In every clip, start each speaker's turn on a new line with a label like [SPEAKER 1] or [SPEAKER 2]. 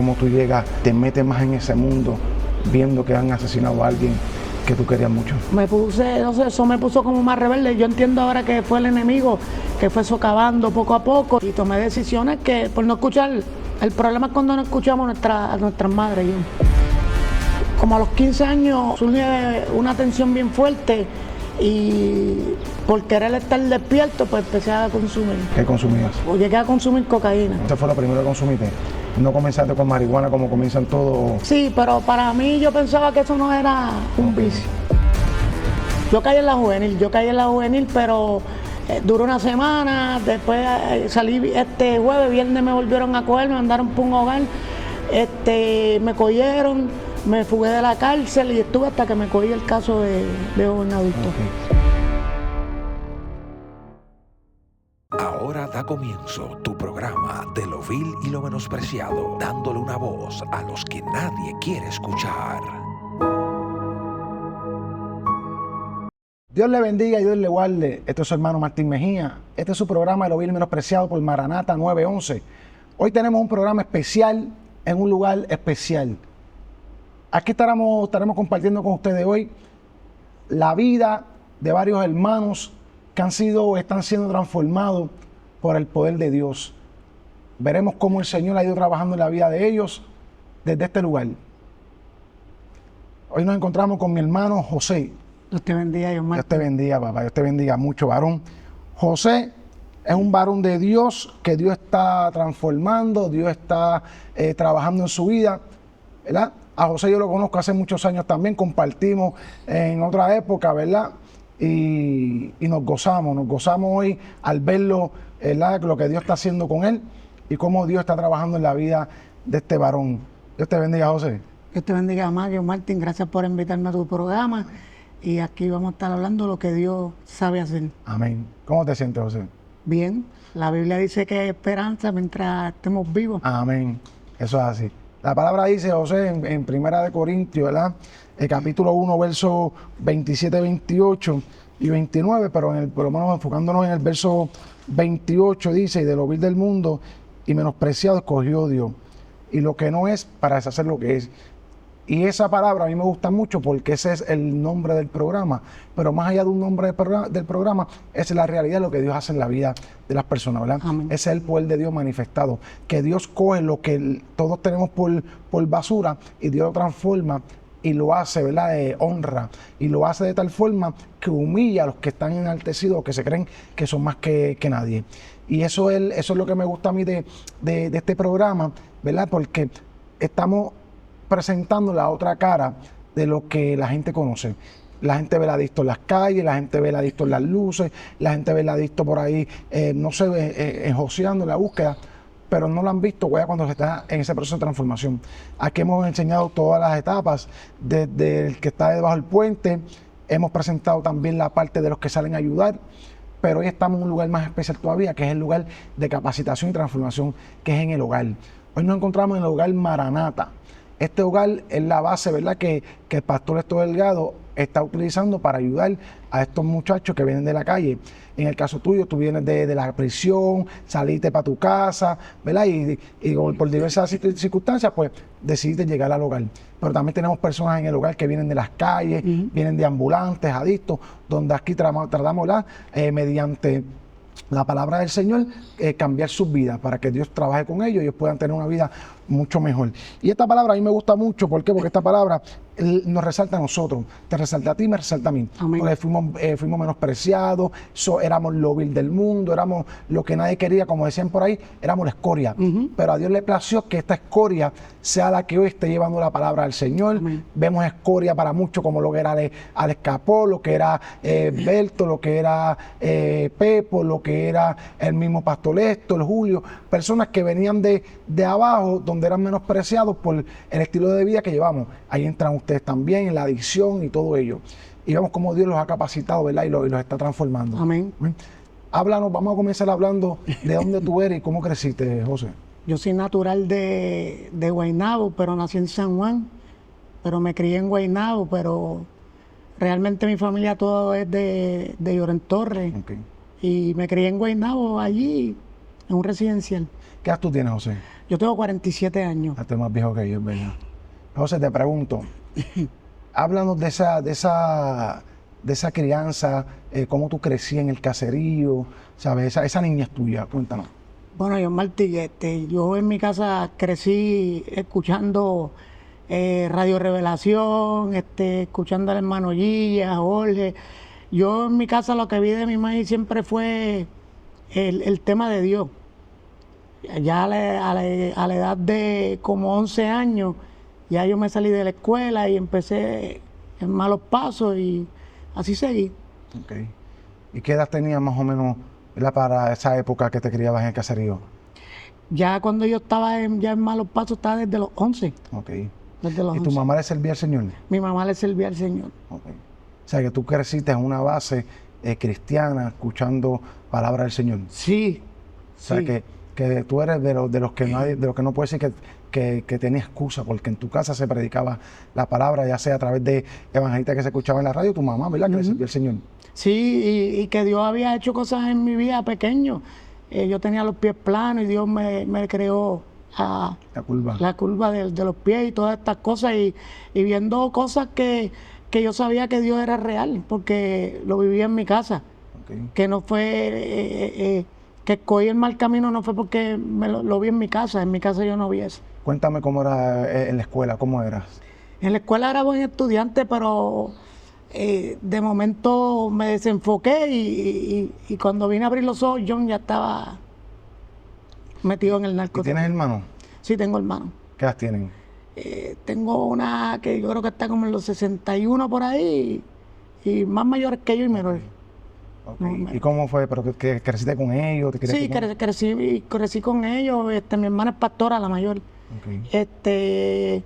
[SPEAKER 1] cómo tú llegas, te metes más en ese mundo, viendo que han asesinado a alguien que tú querías mucho?
[SPEAKER 2] Me puse, no sé, eso me puso como más rebelde. Yo entiendo ahora que fue el enemigo que fue socavando poco a poco y tomé decisiones que por no escuchar. El problema es cuando no escuchamos a nuestras madres. Como a los 15 años surge una tensión bien fuerte y por querer estar despierto, pues empecé a consumir.
[SPEAKER 1] ¿Qué consumías?
[SPEAKER 2] O llegué a consumir cocaína.
[SPEAKER 1] ¿Eso fue lo primero que consumiste? ¿No comenzaste con marihuana como comienzan todos?
[SPEAKER 2] Sí, pero para mí yo pensaba que eso no era un vicio. Yo caí en la juvenil, pero duró una semana, después salí este jueves, viernes me volvieron a coger, me mandaron por un hogar, me cogieron, me fugué de la cárcel y estuve hasta que me cogí el caso de joven adulto.
[SPEAKER 3] Ahora da comienzo tu programa de lo vil y lo menospreciado, dándole una voz a los que nadie quiere escuchar.
[SPEAKER 1] Dios le bendiga y Dios le guarde. Este es su hermano Martín Mejía. Este es su programa de lo vil y menospreciado por Maranata 911. Hoy tenemos un programa especial en un lugar especial. Aquí estaremos compartiendo con ustedes hoy la vida de varios hermanos que han sido o están siendo transformados por el poder de Dios. Veremos cómo el Señor ha ido trabajando en la vida de ellos desde este lugar. Hoy nos encontramos con mi hermano José.
[SPEAKER 2] Dios te bendiga, Dios
[SPEAKER 1] Dios te bendiga, papá. Dios te bendiga mucho, varón. José es un varón de Dios que Dios está transformando, Dios está trabajando en su vida, ¿verdad? A José yo lo conozco hace muchos años también, compartimos en otra época, ¿verdad? Y nos gozamos hoy al verlo, ¿verdad? Lo que Dios está haciendo con él y cómo Dios está trabajando en la vida de este varón. Dios te bendiga, José.
[SPEAKER 2] Dios te bendiga, Mario, Martín, gracias por invitarme a tu programa y aquí vamos a estar hablando de lo que Dios sabe hacer.
[SPEAKER 1] Amén. ¿Cómo te sientes, José?
[SPEAKER 2] Bien, la Biblia dice que hay esperanza mientras estemos vivos.
[SPEAKER 1] Amén. Eso es así. La palabra dice, José, en Primera de Corintios, ¿verdad? El capítulo 1, versos 27, 28 y 29, pero por lo menos enfocándonos en el verso 28, dice, y de lo vil del mundo y menospreciado escogió Dios, y lo que no es para deshacer lo que es. Y esa palabra a mí me gusta mucho porque ese es el nombre del programa, pero más allá de un nombre del programa, esa es la realidad de lo que Dios hace en la vida de las personas, ¿verdad?
[SPEAKER 2] Amén.
[SPEAKER 1] Ese es el poder de Dios manifestado, que Dios coge lo que todos tenemos por basura y Dios lo transforma y lo hace, ¿verdad? Honra, y lo hace de tal forma que humilla a los que están enaltecidos, que se creen que son más que nadie. Y eso es lo que me gusta a mí de este programa, ¿verdad? Porque estamos presentando la otra cara de lo que la gente conoce. La gente ve el adicto en las calles, la gente ve el adicto en las luces, la gente ve el adicto por ahí, joseando en la búsqueda, pero no lo han visto cuando se está en ese proceso de transformación. Aquí hemos enseñado todas las etapas, desde el que está debajo del puente, hemos presentado también la parte de los que salen a ayudar, pero hoy estamos en un lugar más especial todavía, que es el lugar de capacitación y transformación, que es en el hogar. Hoy nos encontramos en el hogar Maranata. Este hogar es la base, ¿verdad?, que el pastor Héctor Delgado está utilizando para ayudar a estos muchachos que vienen de la calle. En el caso tuyo, tú vienes de la prisión, saliste para tu casa, ¿verdad? Y por diversas circunstancias, pues decidiste llegar al hogar. Pero también tenemos personas en el hogar que vienen de las calles, vienen de ambulantes, adictos, donde aquí tratamos, mediante la palabra del Señor, cambiar sus vidas para que Dios trabaje con ellos y ellos puedan tener una vida mucho mejor. Y esta palabra a mí me gusta mucho, ¿por qué? Porque esta palabra nos resalta a nosotros, te resalta a ti, me resalta a mí.
[SPEAKER 2] Amén.
[SPEAKER 1] Porque fuimos menospreciados, éramos lo vil del mundo, éramos lo que nadie quería, como decían por ahí, éramos la escoria. Pero a Dios le plació que esta escoria sea la que hoy esté llevando la palabra al Señor.
[SPEAKER 2] Amén.
[SPEAKER 1] Vemos escoria para muchos, como lo que era Alex Capó, lo que era Berto, lo que era Pepo, lo que era el mismo Pastor Héctor, Julio, personas que venían de abajo, donde eran menospreciados por el estilo de vida que llevamos. Ahí entran ustedes también, en la adicción y todo ello. Y vemos cómo Dios los ha capacitado, ¿verdad? Y los está transformando.
[SPEAKER 2] Amén.
[SPEAKER 1] Háblanos, vamos a comenzar hablando de dónde tú eres y cómo creciste, José.
[SPEAKER 2] Yo soy natural de Guaynabo, pero nací en San Juan, pero me crié en Guaynabo, pero realmente mi familia todo es de Lloren Torres.
[SPEAKER 1] Okay.
[SPEAKER 2] Y me crié en Guaynabo, allí, en un residencial.
[SPEAKER 1] ¿Qué edad tú tienes, José?
[SPEAKER 2] Yo tengo 47 años.
[SPEAKER 1] Tú eres más viejo que yo, es verdad. José, te pregunto, háblanos de esa crianza, cómo tú crecías en el caserío, ¿sabes? Esa niñez tuya, cuéntanos.
[SPEAKER 2] Bueno, yo Martí, yo en mi casa crecí escuchando Radio Revelación, escuchando al hermano Gilla, Jorge. Yo en mi casa lo que vi de mi madre siempre fue el tema de Dios. Ya a la edad de como 11 años, ya yo me salí de la escuela y empecé en malos pasos y así seguí.
[SPEAKER 1] Okay. ¿Y qué edad tenías más o menos, ¿verdad?, para esa época que te criabas en el caserío?
[SPEAKER 2] Ya cuando yo estaba ya en malos pasos, estaba desde los 11.
[SPEAKER 1] Okay.
[SPEAKER 2] Desde los
[SPEAKER 1] ¿Y tu
[SPEAKER 2] 11.
[SPEAKER 1] mamá le servía al Señor?
[SPEAKER 2] Mi mamá le servía al Señor.
[SPEAKER 1] Okay. O sea, que tú creciste en una base cristiana, escuchando palabra del Señor.
[SPEAKER 2] Sí.
[SPEAKER 1] O sea,
[SPEAKER 2] sí.
[SPEAKER 1] que tú eres de los que no puede decir que tenía excusa, porque en tu casa se predicaba la palabra, ya sea a través de evangelistas que se escuchaban en la radio, tu mamá, ¿verdad?, que le servía al Señor.
[SPEAKER 2] Sí, y que Dios había hecho cosas en mi vida pequeño. Yo tenía los pies planos y Dios me creó la curva de los pies y todas estas cosas. Y viendo cosas que yo sabía que Dios era real, porque lo vivía en mi casa.
[SPEAKER 1] Okay.
[SPEAKER 2] Que no fue, que escogí el mal camino, no fue porque lo vi en mi casa yo no vi eso.
[SPEAKER 1] Cuéntame cómo era en la escuela, cómo eras.
[SPEAKER 2] En la escuela era buen estudiante, pero de momento me desenfoqué y cuando vine a abrir los ojos, John ya estaba metido en el
[SPEAKER 1] ¿Y
[SPEAKER 2] narcotráfico.
[SPEAKER 1] tienes hermanos?
[SPEAKER 2] Sí, tengo hermanos.
[SPEAKER 1] ¿Qué edad tienen?
[SPEAKER 2] Tengo una que yo creo que está como en los 61 por ahí y más mayores que yo y menores.
[SPEAKER 1] Okay. ¿Y cómo fue? ¿Pero que creciste con ellos?
[SPEAKER 2] Sí, crecí con ellos. Mi hermana es pastora, la mayor.
[SPEAKER 1] Okay.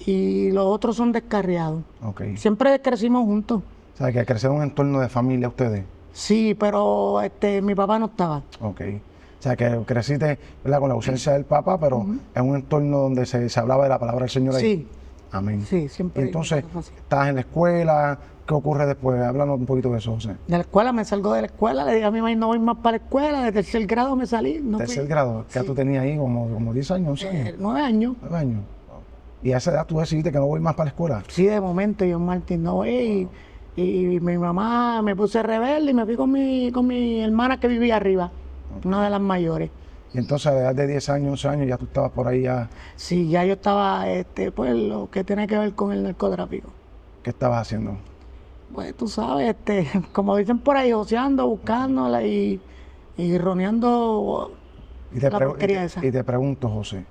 [SPEAKER 2] Y los otros son descarriados.
[SPEAKER 1] Okay.
[SPEAKER 2] Siempre crecimos juntos.
[SPEAKER 1] O sea, que crecieron en un entorno de familia ustedes.
[SPEAKER 2] Sí, pero mi papá no estaba.
[SPEAKER 1] Ok. O sea, que creciste, ¿verdad?, con la ausencia del papá, pero en un entorno donde se hablaba de la palabra del Señor ahí.
[SPEAKER 2] Sí.
[SPEAKER 1] Amén.
[SPEAKER 2] Sí, siempre.
[SPEAKER 1] Y entonces, estás en la escuela, ¿qué ocurre después? Háblanos un poquito de eso, José.
[SPEAKER 2] De la escuela, me salgo de la escuela, le dije a mi mamá, no voy más para la escuela, de tercer grado me salí. No
[SPEAKER 1] ¿Tercer grado? ¿Qué edad tú tenías ahí? ¿Como 10 años, 11 años?
[SPEAKER 2] 9 años.
[SPEAKER 1] 9 años. ¿Y a esa edad tú decidiste que no voy más para la escuela?
[SPEAKER 2] Sí, de momento, yo Martín, no voy. Y mi mamá me puse rebelde y me fui con mi hermana que vivía arriba, una de las mayores.
[SPEAKER 1] Y entonces a la edad de 10 años, 11 años, ya tú estabas por ahí ya.
[SPEAKER 2] Sí, ya yo estaba, pues lo que tiene que ver con el narcotráfico.
[SPEAKER 1] ¿Qué estabas haciendo?
[SPEAKER 2] Pues tú sabes, como dicen por ahí, joseando, buscándola y roneando la porquería esa.
[SPEAKER 1] Y te pregunto, José,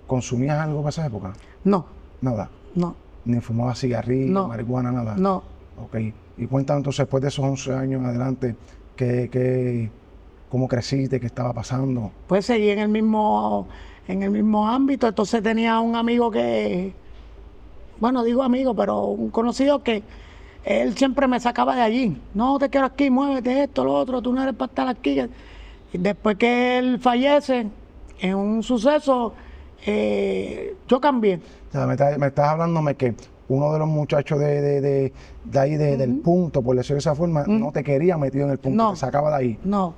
[SPEAKER 1] ¿consumías algo para esa época?
[SPEAKER 2] No,
[SPEAKER 1] Nada.
[SPEAKER 2] no,
[SPEAKER 1] ¿Ni fumabas cigarrillos,
[SPEAKER 2] No.
[SPEAKER 1] marihuana, nada?
[SPEAKER 2] no.
[SPEAKER 1] Ok. Y cuéntame entonces, después de esos 11 años en adelante, ¿cómo creciste? ¿Qué estaba pasando?
[SPEAKER 2] Pues seguí en el mismo ámbito. Entonces tenía un amigo que, bueno, digo amigo, pero un conocido que él siempre me sacaba de allí. No te quiero aquí, muévete esto, lo otro, tú no eres para estar aquí. Y después que él fallece, en un suceso, yo cambié.
[SPEAKER 1] O sea, me estás hablándome que uno de los muchachos de ahí, del punto, por decirlo de esa forma, no te quería metido en el punto,
[SPEAKER 2] No.
[SPEAKER 1] te sacaba de ahí.
[SPEAKER 2] No.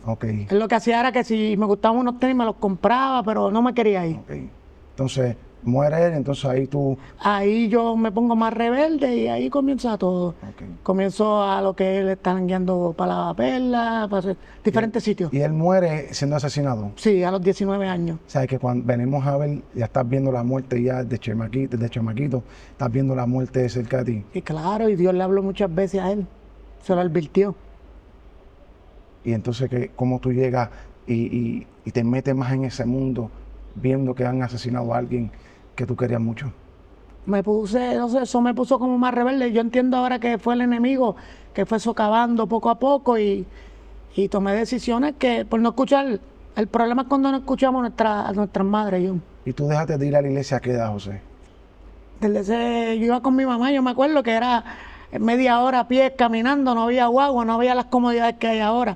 [SPEAKER 1] Ok.
[SPEAKER 2] Él lo que hacía era que si me gustaban unos tenis me los compraba, pero no me quería ir.
[SPEAKER 1] Ok. Entonces, muere él, entonces ahí tú...
[SPEAKER 2] Ahí yo me pongo más rebelde y ahí comienza todo.
[SPEAKER 1] Ok.
[SPEAKER 2] Comienzo a lo que él están guiando para la perla, para hacer diferentes sitios.
[SPEAKER 1] Y él muere siendo asesinado.
[SPEAKER 2] Sí, a los 19 años.
[SPEAKER 1] O sea, que cuando venimos a ver, ya estás viendo la muerte ya de chamaquito, estás viendo la muerte cerca de ti.
[SPEAKER 2] Y claro, y Dios le habló muchas veces a él. Se lo advirtió.
[SPEAKER 1] Y entonces, ¿cómo tú llegas y te metes más en ese mundo viendo que han asesinado a alguien que tú querías mucho?
[SPEAKER 2] Me puse, no sé, eso me puso como más rebelde. Yo entiendo ahora que fue el enemigo que fue socavando poco a poco y tomé decisiones que por no escuchar. El problema es cuando no escuchamos a nuestras madres.
[SPEAKER 1] ¿Y tú dejaste de ir a la iglesia a qué edad, José?
[SPEAKER 2] Yo iba con mi mamá, yo me acuerdo que era media hora a pie caminando, no había guagua, no había las comodidades que hay ahora.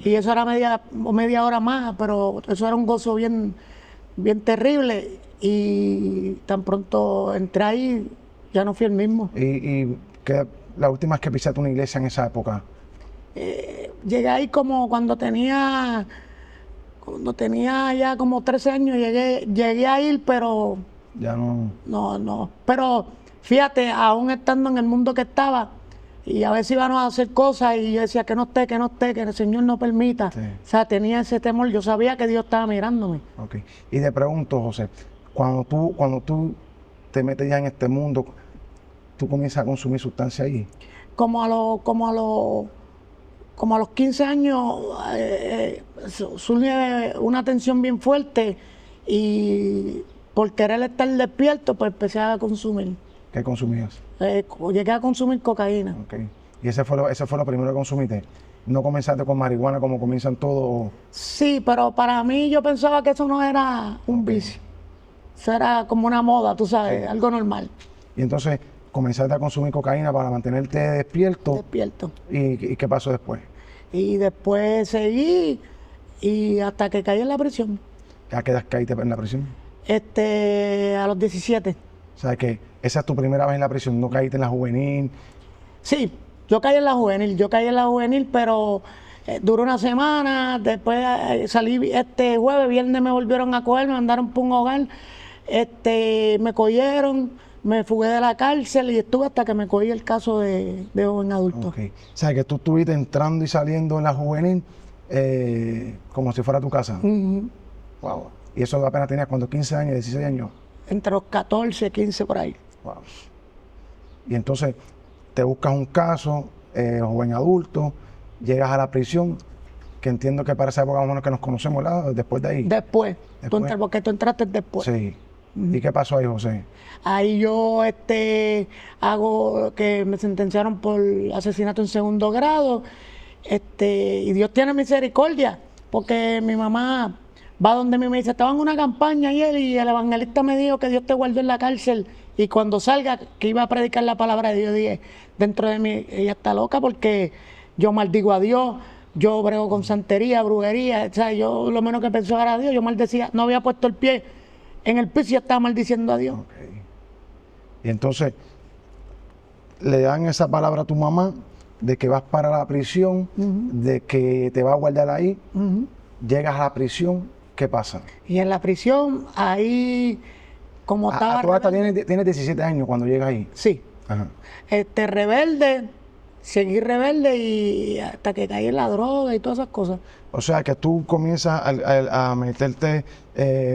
[SPEAKER 2] Y eso era media hora más, pero eso era un gozo bien, bien terrible. Y tan pronto entré ahí, ya no fui el mismo.
[SPEAKER 1] ¿Y la última vez que pisaste una iglesia en esa época?
[SPEAKER 2] Llegué ahí como cuando tenía Cuando tenía ya como 13 años llegué a ir, pero
[SPEAKER 1] Ya no.
[SPEAKER 2] no. Pero fíjate, aún estando en el mundo que estaba, y a veces íbamos a hacer cosas y yo decía que no esté, que el Señor no permita.
[SPEAKER 1] Sí.
[SPEAKER 2] O sea, tenía ese temor, yo sabía que Dios estaba mirándome.
[SPEAKER 1] Ok. Y te pregunto, José, cuando tú te metes ya en este mundo, tú comienzas a consumir sustancia ahí.
[SPEAKER 2] Como a los 15 años surge una tensión bien fuerte y por querer estar despierto, pues empecé a consumir.
[SPEAKER 1] ¿Qué consumías?
[SPEAKER 2] Llegué a consumir cocaína.
[SPEAKER 1] Ok. Y ese fue lo primero que consumiste. No comenzaste con marihuana como comienzan todos.
[SPEAKER 2] Sí, pero para mí yo pensaba que eso no era un vicio. Eso era como una moda, tú sabes, algo normal.
[SPEAKER 1] Y entonces comenzaste a consumir cocaína para mantenerte despierto.
[SPEAKER 2] Despierto.
[SPEAKER 1] ¿Y qué pasó después?
[SPEAKER 2] Y después seguí y hasta que caí en la prisión.
[SPEAKER 1] ¿A qué edad caíste en la prisión?
[SPEAKER 2] A los 17.
[SPEAKER 1] O sea que esa es tu primera vez en la prisión, no caíste en la juvenil.
[SPEAKER 2] Sí, yo caí en la juvenil, pero duró una semana, después salí este jueves, viernes me volvieron a coger, me mandaron por un hogar, me cogieron, me fugué de la cárcel y estuve hasta que me cogí el caso de joven adulto.
[SPEAKER 1] Ok. O sea que tú estuviste entrando y saliendo en la juvenil como si fuera tu casa.
[SPEAKER 2] Ujú.
[SPEAKER 1] Wow. Y eso apenas tenías cuando 15 años, 16 años.
[SPEAKER 2] Entre los 14, 15 por ahí.
[SPEAKER 1] Wow. Y entonces te buscas un caso, joven adulto, llegas a la prisión, que entiendo que para esa época más o menos que nos conocemos, ¿verdad? Después de ahí.
[SPEAKER 2] Después.
[SPEAKER 1] Después.
[SPEAKER 2] Porque tú entraste después.
[SPEAKER 1] Sí. ¿Y qué pasó ahí, José?
[SPEAKER 2] Ahí yo hago que me sentenciaron por asesinato en segundo grado. Y Dios tiene misericordia, porque mi mamá va donde mí y me dice, estaba en una campaña ayer y el evangelista me dijo que Dios te guardó en la cárcel y cuando salga que iba a predicar la palabra de Dios. Dije, dentro de mí, ella está loca porque yo maldigo a Dios, yo brego con santería, brujería, o sea, yo lo menos que pensaba era a Dios, yo maldecía, no había puesto el pie en el piso y ya estaba maldiciendo a Dios.
[SPEAKER 1] Okay. Y entonces le dan esa palabra a tu mamá de que vas para la prisión, de que te va a guardar ahí, llegas a la prisión, ¿qué pasa?
[SPEAKER 2] Y en la prisión, ahí, como estaba...
[SPEAKER 1] Tú hasta tienes 17 años cuando llegas ahí.
[SPEAKER 2] Sí.
[SPEAKER 1] Ajá.
[SPEAKER 2] Rebelde, seguí rebelde y hasta que caí en la droga y todas esas cosas.
[SPEAKER 1] O sea que tú comienzas a meterte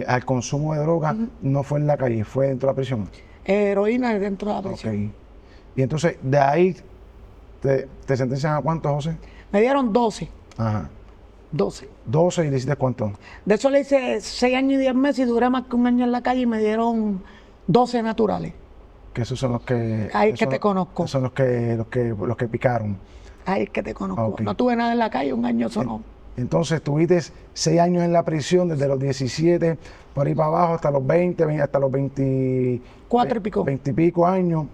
[SPEAKER 1] al consumo de droga, no fue en la calle, fue dentro de la prisión.
[SPEAKER 2] Heroína dentro de la prisión.
[SPEAKER 1] Okay. Y entonces de ahí te sentencian a cuánto, José?
[SPEAKER 2] Me dieron 12.
[SPEAKER 1] Ajá.
[SPEAKER 2] 12.
[SPEAKER 1] 12 y le hiciste cuánto.
[SPEAKER 2] De eso le hice 6 años y 10 meses y duré más que un año en la calle y me dieron 12 naturales.
[SPEAKER 1] Que esos son los que...
[SPEAKER 2] Ahí es que te conozco.
[SPEAKER 1] Son los que picaron.
[SPEAKER 2] Ahí es que te conozco.
[SPEAKER 1] Okay.
[SPEAKER 2] No tuve nada en la calle, un año eso no.
[SPEAKER 1] Entonces tuviste 6 años en la prisión, desde los 17 por ahí para abajo hasta los 20, hasta los
[SPEAKER 2] 4 y pico.
[SPEAKER 1] 20 y pico años.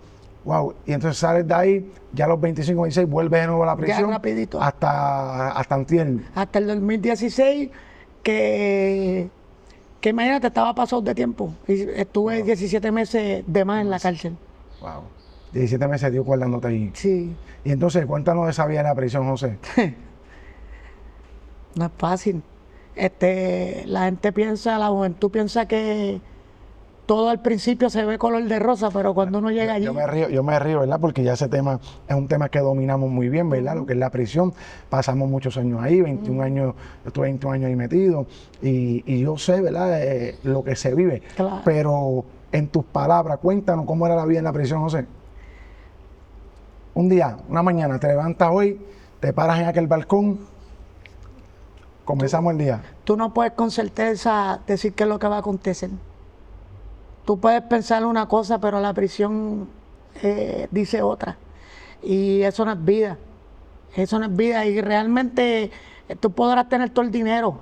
[SPEAKER 1] Wow. Y entonces sales de ahí, ya a los 25, 26, vuelves de nuevo a la prisión.
[SPEAKER 2] Ya rapidito.
[SPEAKER 1] Hasta antier.
[SPEAKER 2] Hasta el 2016, que imagínate, estaba pasado de tiempo. Y estuve 17 meses de más en la cárcel.
[SPEAKER 1] Wow. 17 meses Dios guardándote ahí.
[SPEAKER 2] Sí.
[SPEAKER 1] Y entonces, cuéntanos de esa vida en la prisión, José.
[SPEAKER 2] No es fácil. La gente piensa, la juventud piensa que todo al principio se ve color de rosa, pero cuando uno llega allí...
[SPEAKER 1] Yo me río, ¿verdad? Porque ya ese tema es un tema que dominamos muy bien, ¿verdad? Lo que es la prisión. Pasamos muchos años ahí, 21 años, yo estuve 21 años ahí metido. Y yo sé, ¿verdad? Lo que se vive.
[SPEAKER 2] Claro.
[SPEAKER 1] Pero en tus palabras, cuéntanos cómo era la vida en la prisión, José. Un día, una mañana, te levantas hoy, te paras en aquel balcón, comenzamos el día.
[SPEAKER 2] Tú no puedes con certeza decir qué es lo que va a acontecer. Tú puedes pensar una cosa, pero la prisión dice otra. Y eso no es vida. Eso no es vida. Y realmente tú podrás tener todo el dinero.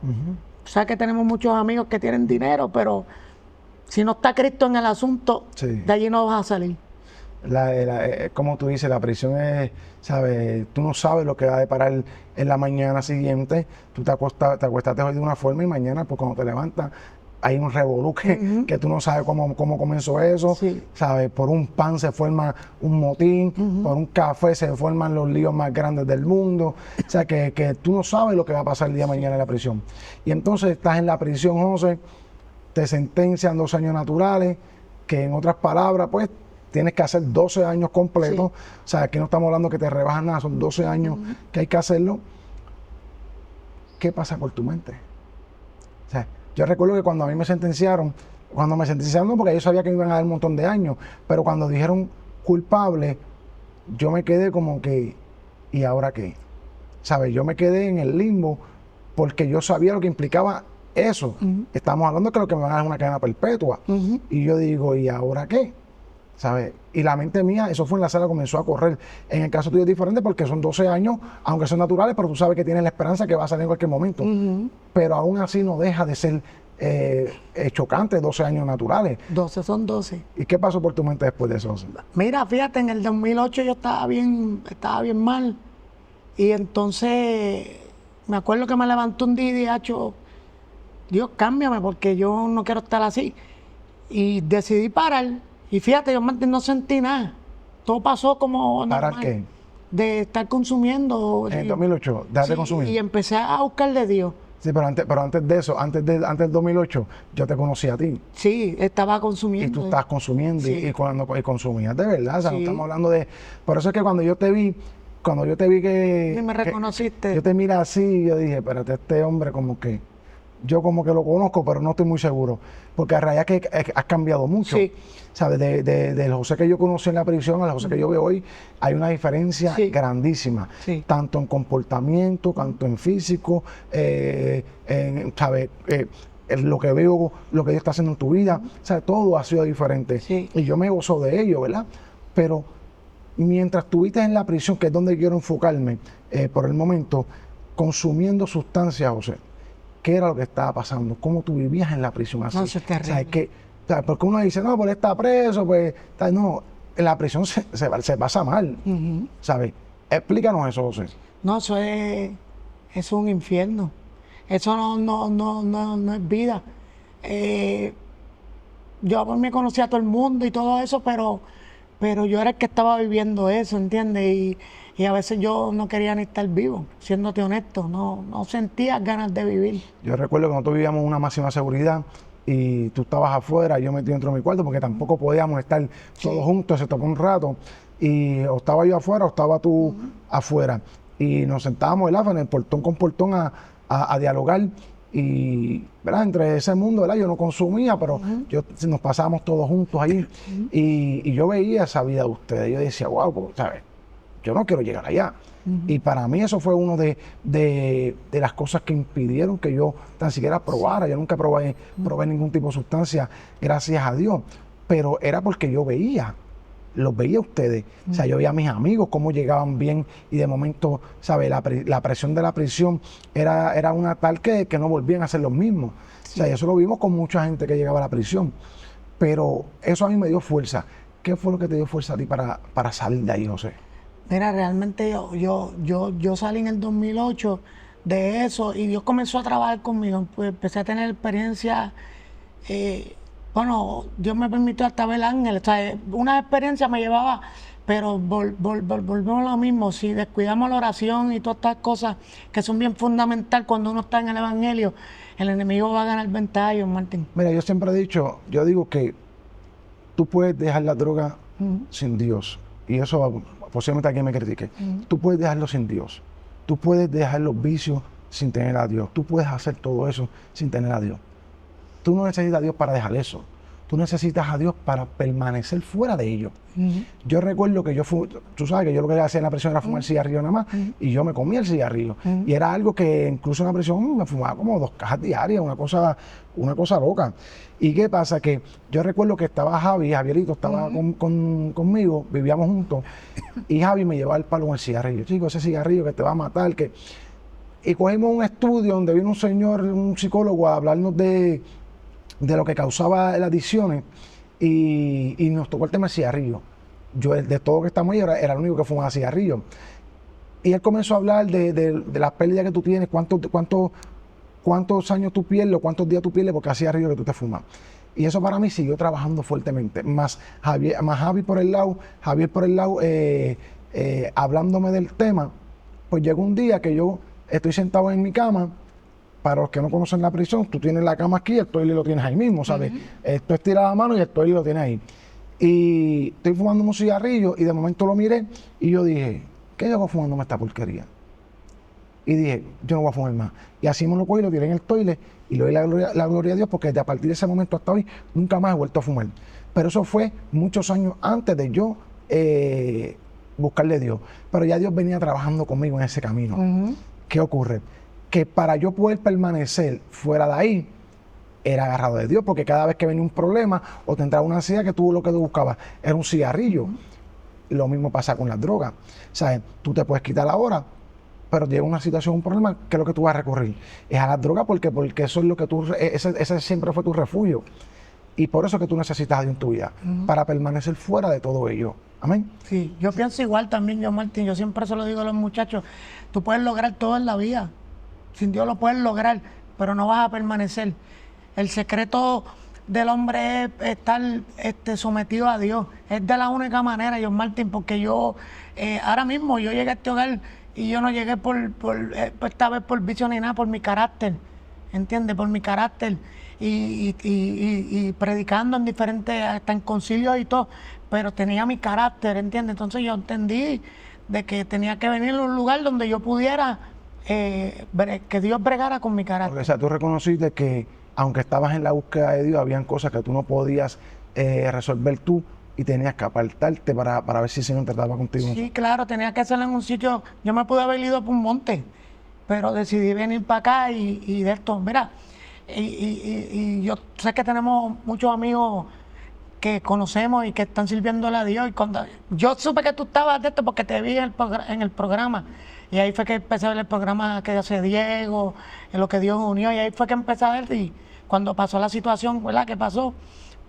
[SPEAKER 2] O sea que tenemos muchos amigos que tienen dinero, pero si no está Cristo en el asunto,
[SPEAKER 1] Sí.
[SPEAKER 2] de allí no vas a salir.
[SPEAKER 1] Como tú dices, la prisión es, ¿sabes? Tú no sabes lo que va a deparar en la mañana siguiente. Tú te acuestaste hoy de una forma y mañana, pues cuando te levantas, hay un revolú que tú no sabes cómo comenzó eso,
[SPEAKER 2] Sí.
[SPEAKER 1] ¿sabes? Por un pan se forma un motín, por un café se forman los líos más grandes del mundo, o sea, que tú no sabes lo que va a pasar el día de mañana en la prisión. Y entonces estás en la prisión, José, te sentencian 12 años naturales, que en otras palabras, pues, tienes que hacer 12 años completos, o sea, aquí no estamos hablando que te rebajan nada, son 12 años que hay que hacerlo. ¿Qué pasa por tu mente? O sea, yo recuerdo que cuando a mí me sentenciaron no, porque yo sabía que me iban a dar un montón de años, pero cuando dijeron culpable, yo me quedé como que, ¿y ahora qué? ¿Sabes? Yo me quedé en el limbo porque yo sabía lo que implicaba eso. Estamos hablando de que lo que me van a dar es una cadena perpetua. Y yo digo, ¿y ahora qué? ¿Sabes? Y la mente mía, eso fue en la sala, comenzó a correr. En el caso tuyo es diferente porque son 12 años, aunque son naturales, pero tú sabes que tienes la esperanza que va a salir en cualquier momento. Pero aún así no deja de ser chocante 12 años naturales.
[SPEAKER 2] 12 son 12.
[SPEAKER 1] ¿Y qué pasó por tu mente después de eso?
[SPEAKER 2] Mira, fíjate, en el 2008 yo estaba bien mal. Y entonces me acuerdo que me levanté un día y dije, "Acho, Dios, cámbiame porque yo no quiero estar así". Y decidí parar. Y fíjate, yo no sentí nada. Todo pasó como normal.
[SPEAKER 1] ¿Parar qué?
[SPEAKER 2] De estar consumiendo.
[SPEAKER 1] En el 2008, dejar de consumir.
[SPEAKER 2] Y empecé a buscar de Dios.
[SPEAKER 1] Sí, pero antes de eso, antes del 2008, yo te conocí a ti.
[SPEAKER 2] Sí, estaba
[SPEAKER 1] Y
[SPEAKER 2] consumiendo.
[SPEAKER 1] tú estabas consumiendo
[SPEAKER 2] Sí.
[SPEAKER 1] y consumías de verdad. O sea, no
[SPEAKER 2] Sí.
[SPEAKER 1] estamos hablando de... Por eso es que cuando yo te vi que...
[SPEAKER 2] Y me
[SPEAKER 1] que
[SPEAKER 2] reconociste.
[SPEAKER 1] yo te miré así, yo dije, espérate, este hombre como que... Yo como que lo conozco, pero no estoy muy seguro. Porque a realidad que has cambiado mucho.
[SPEAKER 2] Sí.
[SPEAKER 1] ¿Sabes? Del José que yo conocí en la prisión al José que yo veo hoy, hay una diferencia
[SPEAKER 2] Sí.
[SPEAKER 1] grandísima.
[SPEAKER 2] Sí.
[SPEAKER 1] Tanto en comportamiento, tanto en físico, ¿sabes? Lo que veo, lo que Dios está haciendo en tu vida, o sea, todo ha sido diferente.
[SPEAKER 2] Sí.
[SPEAKER 1] Y yo me gozo de ello, ¿verdad? Pero mientras estuviste en la prisión, que es donde quiero enfocarme por el momento, consumiendo sustancias, José, ¿qué era lo que estaba pasando? ¿Cómo tú vivías en la prisión así?
[SPEAKER 2] No, eso es terrible.
[SPEAKER 1] O sea, porque uno dice, no, pero está preso, pues, no, en la prisión se pasa mal, ¿sabes? Explícanos eso, José.
[SPEAKER 2] No, eso es un infierno. Eso no es vida. Yo me conocía a todo el mundo y todo eso, pero yo era el que estaba viviendo eso, ¿entiendes? Y a veces yo no quería ni estar vivo, siéndote honesto, no sentía ganas de vivir.
[SPEAKER 1] Yo recuerdo que nosotros vivíamos una máxima seguridad y tú estabas afuera, yo metido dentro de mi cuarto porque tampoco podíamos estar todos juntos, se tocó un rato, y o estaba yo afuera o estaba tú afuera. Y nos sentábamos, ¿verdad?, en el portón con portón a dialogar. Y, ¿verdad?, entre ese mundo, ¿verdad?, yo no consumía, pero nos pasábamos todos juntos ahí. Y yo veía esa vida de ustedes. Yo decía, wow, pues, ¿sabes? Yo no quiero llegar allá. Y para mí eso fue uno de las cosas que impidieron que yo tan siquiera probara. Yo nunca probé ningún tipo de sustancia, gracias a Dios. Pero era porque yo los veía a ustedes. O sea, yo veía a mis amigos cómo llegaban bien y de momento, ¿sabes? La presión de la prisión era una tal que no volvían a ser los mismos. Sí. O sea, eso lo vimos con mucha gente que llegaba a la prisión. Pero eso a mí me dio fuerza. ¿Qué fue lo que te dio fuerza a ti para salir de ahí, José?
[SPEAKER 2] Mira, realmente yo salí en el 2008 de eso y Dios comenzó a trabajar conmigo. Pues empecé a tener experiencia. Bueno, Dios me permitió hasta ver ángeles. O sea, una experiencia me llevaba, pero volvemos a lo mismo. Si descuidamos la oración y todas estas cosas que son bien fundamentales cuando uno está en el Evangelio, el enemigo va a ganar ventaja, Martín.
[SPEAKER 1] Mira, yo siempre he dicho, yo digo que tú puedes dejar la droga sin Dios. Y eso posiblemente alguien me critique. Tú puedes dejarlo sin Dios. Tú puedes dejar los vicios sin tener a Dios. Tú puedes hacer todo eso sin tener a Dios. Tú no necesitas a Dios para dejar eso. Tú necesitas a Dios para permanecer fuera de ello. Yo recuerdo que tú sabes que yo lo que hacía en la prisión era fumar cigarrillo nada más, y yo me comía el cigarrillo. Y era algo que incluso en la prisión me fumaba como 2 cajas diarias, una cosa loca. ¿Y qué pasa? Que yo recuerdo que estaba Javierito estaba conmigo, vivíamos juntos, y Javi me llevaba el palo con el cigarrillo. Chico, ese cigarrillo que te va a matar. Y cogimos un estudio donde vino un señor, un psicólogo, a hablarnos de lo que causaba las adicciones, y nos tocó el tema del cigarrillo. Yo, de todo que estamos ahí, era el único que fumaba cigarrillo. Y él comenzó a hablar de las pérdidas que tú tienes, cuánto cuántos años tú pierdes o cuántos días tú pierdes porque hacía río que tú te fumas. Y eso para mí siguió trabajando fuertemente. Más Javier por el lado, hablándome del tema, pues llegó un día que yo estoy sentado en mi cama. Para los que no conocen la prisión, tú tienes la cama aquí y el toile lo tienes ahí mismo, ¿sabes? Esto estira la mano y el toile lo tienes ahí. Y estoy fumando un cigarrillo y de momento lo miré y yo dije, ¿qué yo hago fumándome esta porquería? Y dije, yo no voy a fumar más. Y así me lo cogí y lo tiré en el toile y le doy la gloria a Dios porque desde a partir de ese momento hasta hoy nunca más he vuelto a fumar. Pero eso fue muchos años antes de yo buscarle a Dios. Pero ya Dios venía trabajando conmigo en ese camino. ¿Qué ocurre? Que para yo poder permanecer fuera de ahí, era agarrado de Dios, porque cada vez que venía un problema o te entraba una ansiedad que tú lo que tú buscabas era un cigarrillo. Lo mismo pasa con las drogas. ¿Sabes? Tú te puedes quitar ahora, pero llega una situación, un problema, ¿qué es lo que tú vas a recurrir? Es a las drogas porque eso es lo que ese siempre fue tu refugio. Y por eso es que tú necesitas a Dios en tu vida, para permanecer fuera de todo ello. Amén.
[SPEAKER 2] Sí, yo pienso igual también, yo Martín, yo siempre se lo digo a los muchachos, tú puedes lograr todo en la vida. Sin Dios lo puedes lograr, pero no vas a permanecer. El secreto del hombre es estar sometido a Dios. Es de la única manera, John Martín, porque yo, ahora mismo, yo llegué a este hogar y yo no llegué esta vez por vicio ni nada, por mi carácter, ¿entiendes? Por mi carácter. Y predicando en diferentes, hasta en concilios y todo, pero tenía mi carácter, ¿entiendes? Entonces yo entendí de que tenía que venir a un lugar donde yo pudiera que Dios bregara con mi carácter.
[SPEAKER 1] Porque, o sea, tú reconociste que aunque estabas en la búsqueda de Dios, habían cosas que tú no podías resolver tú y tenías que apartarte para ver si el Señor trataba contigo.
[SPEAKER 2] Sí, claro, tenía que hacerlo en un sitio. Yo me pude haber ido por un monte, pero decidí venir para acá y de esto, mira, y yo sé que tenemos muchos amigos que conocemos y que están sirviéndole a Dios. Y cuando yo supe que tú estabas de esto porque te vi en el programa. Y ahí fue que empecé a ver el programa que hace Diego, en lo que Dios unió. Y ahí fue que empecé a ver. Y cuando pasó la situación, ¿verdad? Que pasó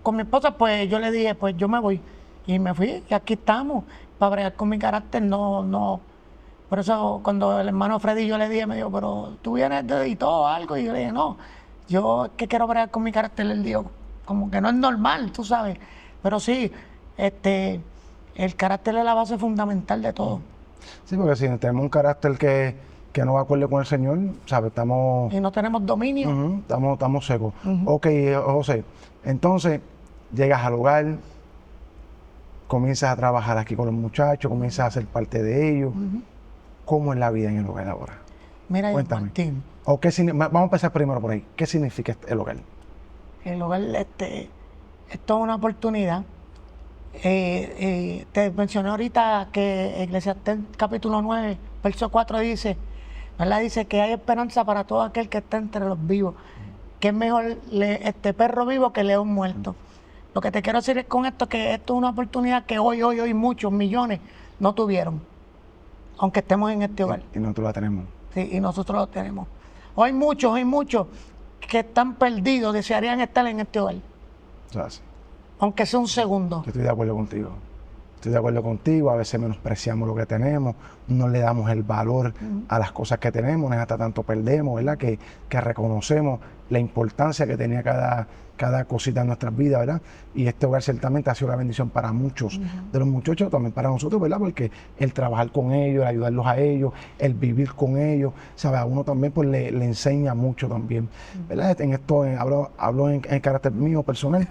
[SPEAKER 2] con mi esposa, pues yo le dije, pues yo me voy. Y me fui. Y aquí estamos. Para bregar con mi carácter, no. Por eso cuando el hermano Freddy yo le dije, me dijo, pero tú vienes y todo algo. Y yo le dije, no, yo es que quiero bregar con mi carácter. Él dijo, como que no es normal, tú sabes. Pero sí, el carácter es la base fundamental de todo.
[SPEAKER 1] Sí, porque si tenemos un carácter que no va acorde con el Señor, ¿sabes? Estamos...
[SPEAKER 2] Y no tenemos dominio.
[SPEAKER 1] Estamos secos. Ok, José, entonces llegas al hogar, comienzas a trabajar aquí con los muchachos, comienzas a ser parte de ellos. ¿Cómo es la vida en el hogar ahora?
[SPEAKER 2] Mira,
[SPEAKER 1] Cuéntame.
[SPEAKER 2] Martín.
[SPEAKER 1] Vamos a empezar primero por ahí. ¿Qué significa el hogar?
[SPEAKER 2] El hogar, esto es una oportunidad. Te mencioné ahorita que Eclesiastés capítulo 9, verso 4 dice, ¿verdad? Dice que hay esperanza para todo aquel que está entre los vivos, que es mejor perro vivo que león muerto. Lo que te quiero decir es con esto, que esto es una oportunidad que hoy muchos millones no tuvieron, aunque estemos en este hogar.
[SPEAKER 1] Y nosotros la tenemos.
[SPEAKER 2] Sí, y nosotros lo tenemos. Hoy muchos que están perdidos desearían estar en este hogar.
[SPEAKER 1] O sea, sí.
[SPEAKER 2] Aunque sea un segundo.
[SPEAKER 1] Yo estoy de acuerdo contigo. Estoy de acuerdo contigo. A veces menospreciamos lo que tenemos, no le damos el valor a las cosas que tenemos, hasta tanto perdemos, ¿verdad? Que reconocemos la importancia que tenía cada cosita en nuestras vidas, ¿verdad? Y este hogar ciertamente ha sido una bendición para muchos de los muchachos, también para nosotros, ¿verdad? Porque el trabajar con ellos, el ayudarlos a ellos, el vivir con ellos, ¿sabes? A uno también pues le enseña mucho también, ¿verdad? En esto hablo en carácter mío personal.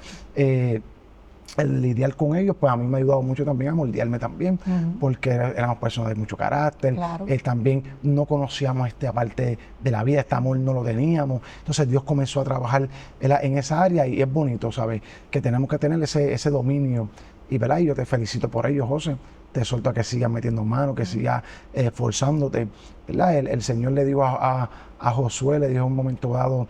[SPEAKER 1] El lidiar con ellos, pues a mí me ha ayudado mucho también a moldearme también, porque éramos personas de mucho carácter,
[SPEAKER 2] Claro.
[SPEAKER 1] También no conocíamos esta parte de la vida, este amor no lo teníamos, entonces Dios comenzó a trabajar en esa área y es bonito, ¿sabes? Que tenemos que tener ese dominio, y ¿verdad? Y yo te felicito por ello, José, te exhorto a que sigas metiendo manos, que sigas esforzándote, ¿verdad? El Señor le dijo a Josué, le dijo en un momento dado,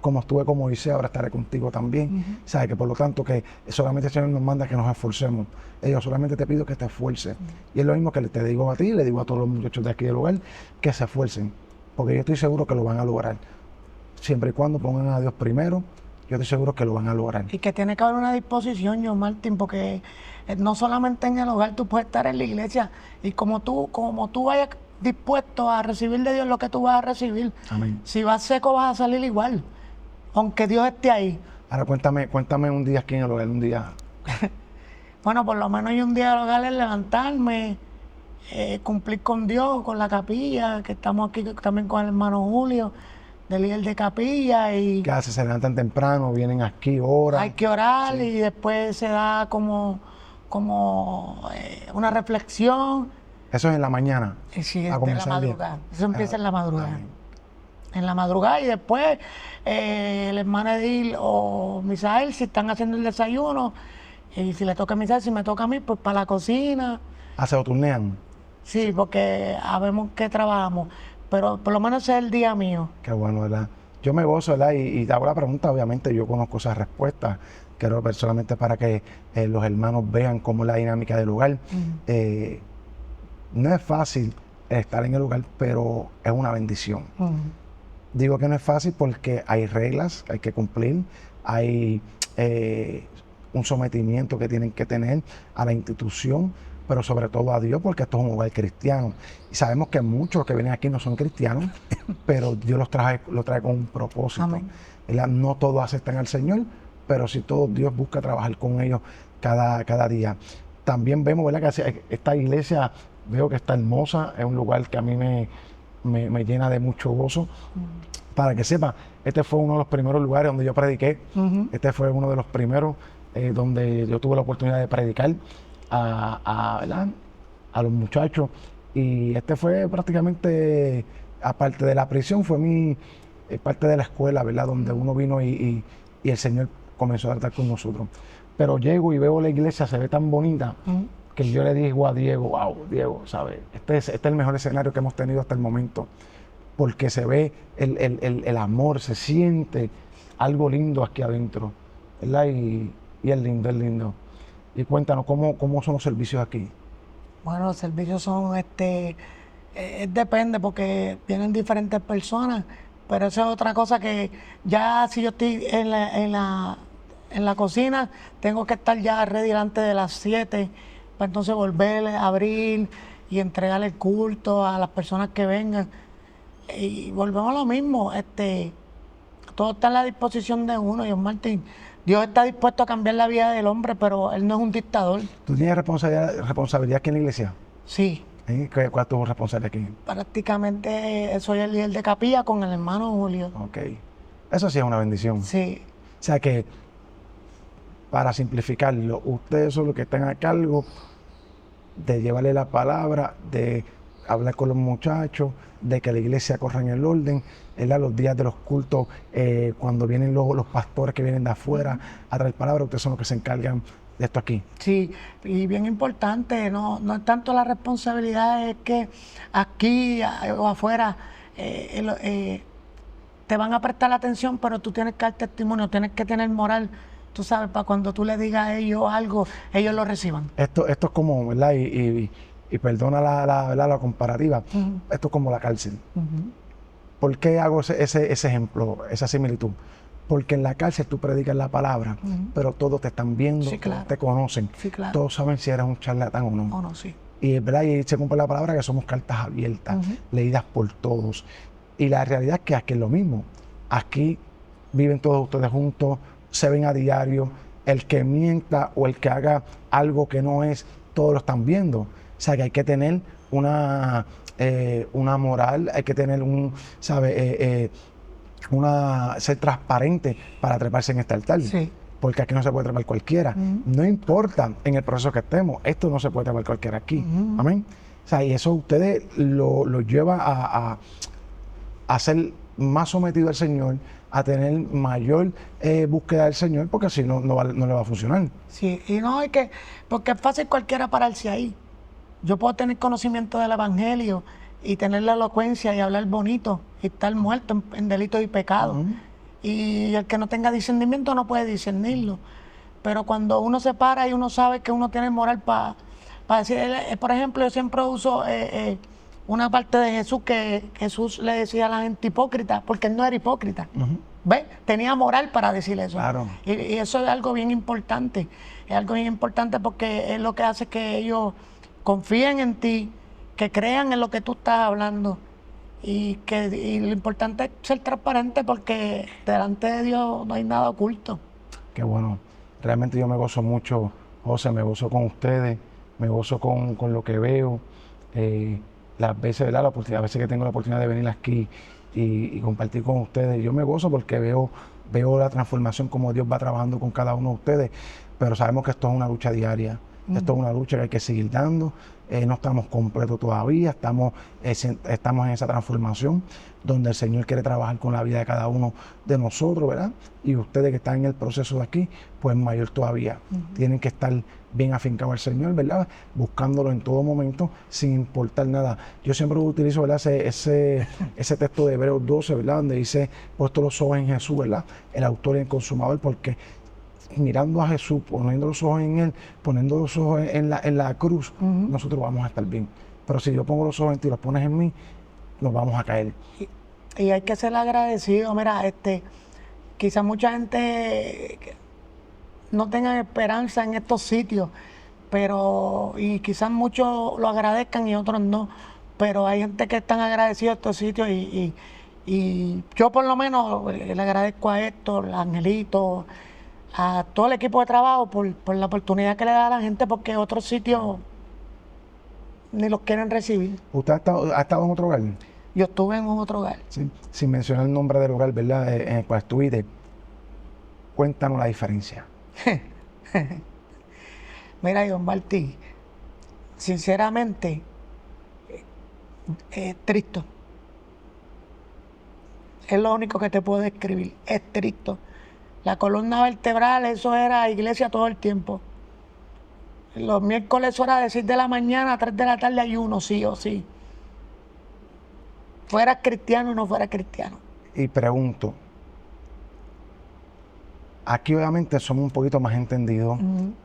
[SPEAKER 1] como estuve con Moisés, ahora estaré contigo también. ¿Sabes? Que por lo tanto, que solamente el Señor nos manda que nos esforcemos. Yo solamente te pido que te esfuerces. Y es lo mismo que te digo a ti, le digo a todos los muchachos de aquí del lugar, que se esfuercen. Porque yo estoy seguro que lo van a lograr. Siempre y cuando pongan a Dios primero, yo estoy seguro que lo van a lograr.
[SPEAKER 2] Y que tiene que haber una disposición, John Martín, porque no solamente en el hogar, tú puedes estar en la iglesia y como tú vayas dispuesto a recibir de Dios lo que tú vas a recibir.
[SPEAKER 1] Amén.
[SPEAKER 2] Si vas seco vas a salir igual, aunque Dios esté ahí.
[SPEAKER 1] Ahora cuéntame un día aquí en el hogar, un día.
[SPEAKER 2] Bueno, por lo menos yo un día al hogar es levantarme, cumplir con Dios, con la capilla, que estamos aquí también con el hermano Julio, del líder de capilla, y
[SPEAKER 1] ¿Qué hacen? Se levantan temprano, vienen aquí, oran.
[SPEAKER 2] hay que orar y después se da como una reflexión.
[SPEAKER 1] Eso es en la mañana.
[SPEAKER 2] Y sí,
[SPEAKER 1] a
[SPEAKER 2] en la
[SPEAKER 1] comenzar el día.
[SPEAKER 2] madrugada. Eso empieza en la madrugada.
[SPEAKER 1] Amén.
[SPEAKER 2] En la madrugada, y después el hermano Edil o Misael, si están haciendo el desayuno, y si le toca a Misael, si me toca a mí, pues para la cocina.
[SPEAKER 1] Se lo turnean.
[SPEAKER 2] Sí, porque sabemos que trabajamos, pero por lo menos ese es el día mío.
[SPEAKER 1] Qué bueno, ¿verdad? Yo me gozo, ¿verdad? Y te hago la pregunta, obviamente yo conozco esas respuestas. Quiero ver solamente para que los hermanos vean cómo es la dinámica del lugar. No es fácil estar en el lugar, pero es una bendición. Digo que no es fácil porque hay reglas que hay que cumplir, hay un sometimiento que tienen que tener a la institución, pero sobre todo a Dios, porque esto es un hogar cristiano. Y sabemos que muchos que vienen aquí no son cristianos, pero Dios los trae con un propósito.
[SPEAKER 2] Amén.
[SPEAKER 1] No todos aceptan al Señor, pero sí todos Dios busca trabajar con ellos cada día. También vemos, ¿verdad?, que esta iglesia, veo que está hermosa, es un lugar que a mí me llena de mucho gozo. Para que sepa, este fue uno de los primeros lugares donde yo prediqué. Este fue uno de los primeros donde yo tuve la oportunidad de predicar ¿verdad?, a los muchachos. Y este fue prácticamente, aparte de la prisión, fue parte de la escuela, ¿verdad?, donde uno vino y el Señor comenzó a tratar con nosotros. Pero llego y veo la iglesia, se ve tan bonita, que yo le digo a Diego, wow, Diego, ¿sabes? Este es el mejor escenario que hemos tenido hasta el momento, porque se ve el amor, se siente algo lindo aquí adentro, ¿verdad? Y es lindo, es lindo. Y cuéntanos, ¿cómo son los servicios aquí?
[SPEAKER 2] Bueno, los servicios son, depende, porque vienen diferentes personas, pero eso es otra cosa que ya si yo estoy en la cocina, tengo que estar ya ready delante de las 7, para entonces volver a abrir y entregar el culto a las personas que vengan. Y volvemos a lo mismo, todo está en la disposición de uno, Dios Martín. Dios está dispuesto a cambiar la vida del hombre, pero Él no es un dictador.
[SPEAKER 1] ¿Tú tienes responsabilidad aquí en la iglesia?
[SPEAKER 2] Sí.
[SPEAKER 1] ¿Cuál es tu responsabilidad aquí?
[SPEAKER 2] Prácticamente soy el líder de capilla con el hermano Julio.
[SPEAKER 1] Ok. Eso sí es una bendición.
[SPEAKER 2] Sí.
[SPEAKER 1] O sea que, para simplificarlo, ustedes son los que están a cargo de llevarle la palabra, de hablar con los muchachos, de que la iglesia corra en el orden, los días de los cultos, cuando vienen los pastores que vienen de afuera a traer palabra, ustedes son los que se encargan de esto aquí.
[SPEAKER 2] Sí, y bien importante, no es tanto la responsabilidad, es que aquí o afuera te van a prestar la atención, pero tú tienes que dar testimonio, tienes que tener moral, tú sabes, para cuando tú le digas a ellos algo, ellos lo reciban.
[SPEAKER 1] Esto es como, ¿verdad? Y perdona la comparativa, esto es como la cárcel. ¿Por qué hago ese ejemplo, esa similitud? Porque en la cárcel tú predicas la palabra, pero todos te están viendo,
[SPEAKER 2] Sí, claro.
[SPEAKER 1] todos te conocen,
[SPEAKER 2] Sí, claro.
[SPEAKER 1] todos saben si eres un charlatán o no.
[SPEAKER 2] O no, sí.
[SPEAKER 1] Y, ¿verdad?, y se cumple la palabra que somos cartas abiertas, leídas por todos. Y la realidad es que aquí es lo mismo. Aquí viven todos ustedes juntos, se ven a diario. El que mienta o el que haga algo que no es, todos lo están viendo. O sea que hay que tener una moral, hay que tener ser transparente para treparse en este altar.
[SPEAKER 2] Sí.
[SPEAKER 1] Porque aquí no se puede trepar cualquiera. No importa en el proceso que estemos, esto no se puede trepar cualquiera aquí. Amén. O sea, y eso ustedes lo lleva a ser más sometido al Señor, a tener mayor búsqueda del Señor, porque si no, no le va a funcionar.
[SPEAKER 2] Sí, y no hay que, porque es fácil cualquiera pararse ahí. Yo puedo tener conocimiento del Evangelio y tener la elocuencia y hablar bonito y estar muerto en delitos y pecados. Y el que no tenga discernimiento no puede discernirlo. Pero cuando uno se para y uno sabe que uno tiene moral para decir, por ejemplo, yo siempre uso una parte de Jesús, que Jesús le decía a la gente hipócrita, porque él no era hipócrita. ¿Ves? Tenía moral para decir eso.
[SPEAKER 1] Claro.
[SPEAKER 2] Y eso es algo bien importante. Es algo bien importante porque es lo que hace que ellos confíen en ti que crean en lo que tú estás hablando. Y lo importante es ser transparente porque delante de Dios no hay nada oculto.
[SPEAKER 1] Qué bueno. Realmente yo me gozo mucho, José, me gozo con ustedes, me gozo con lo que veo. Las veces, ¿verdad? A veces que tengo la oportunidad de venir aquí y compartir con ustedes, yo me gozo porque veo la transformación, como Dios va trabajando con cada uno de ustedes, pero sabemos que esto es una lucha diaria. Esto es una lucha que hay que seguir dando. No estamos completos todavía, estamos en esa transformación donde el Señor quiere trabajar con la vida de cada uno de nosotros, ¿verdad? Y ustedes que están en el proceso de aquí, pues mayor todavía. Tienen que estar bien afincados al Señor, ¿verdad? Buscándolo en todo momento, sin importar nada. Yo siempre utilizo, ¿verdad? Ese texto de Hebreos 12, ¿verdad? Donde dice, puesto los ojos en Jesús, ¿verdad? El autor y el consumador, porque mirando a Jesús, poniendo los ojos en Él, poniendo los ojos en la cruz, nosotros vamos a estar bien. Pero si yo pongo los ojos en ti y los pones en mí, nos vamos a caer.
[SPEAKER 2] Y hay que ser agradecido. Mira, quizás mucha gente no tenga esperanza en estos sitios, y quizás muchos lo agradezcan y otros no. Pero hay gente que están agradecidos a estos sitios y yo por lo menos le agradezco a Héctor, a Angelito, a todo el equipo de trabajo por la oportunidad que le da a la gente, porque otros sitios ni los quieren recibir.
[SPEAKER 1] ¿Usted ha estado en otro hogar?
[SPEAKER 2] Yo estuve en otro hogar.
[SPEAKER 1] Sí. Sin mencionar el nombre del hogar, ¿verdad? En el cual estuviste, cuéntanos la diferencia.
[SPEAKER 2] Mira, John Martí, sinceramente, es triste. Es lo único que te puedo describir, es triste. La columna vertebral, eso era iglesia todo el tiempo. Los miércoles era de 6 de la mañana a 3 de la tarde ayuno, sí o sí. Fueras cristiano o no fueras cristiano.
[SPEAKER 1] Y pregunto, aquí obviamente somos un poquito más entendidos,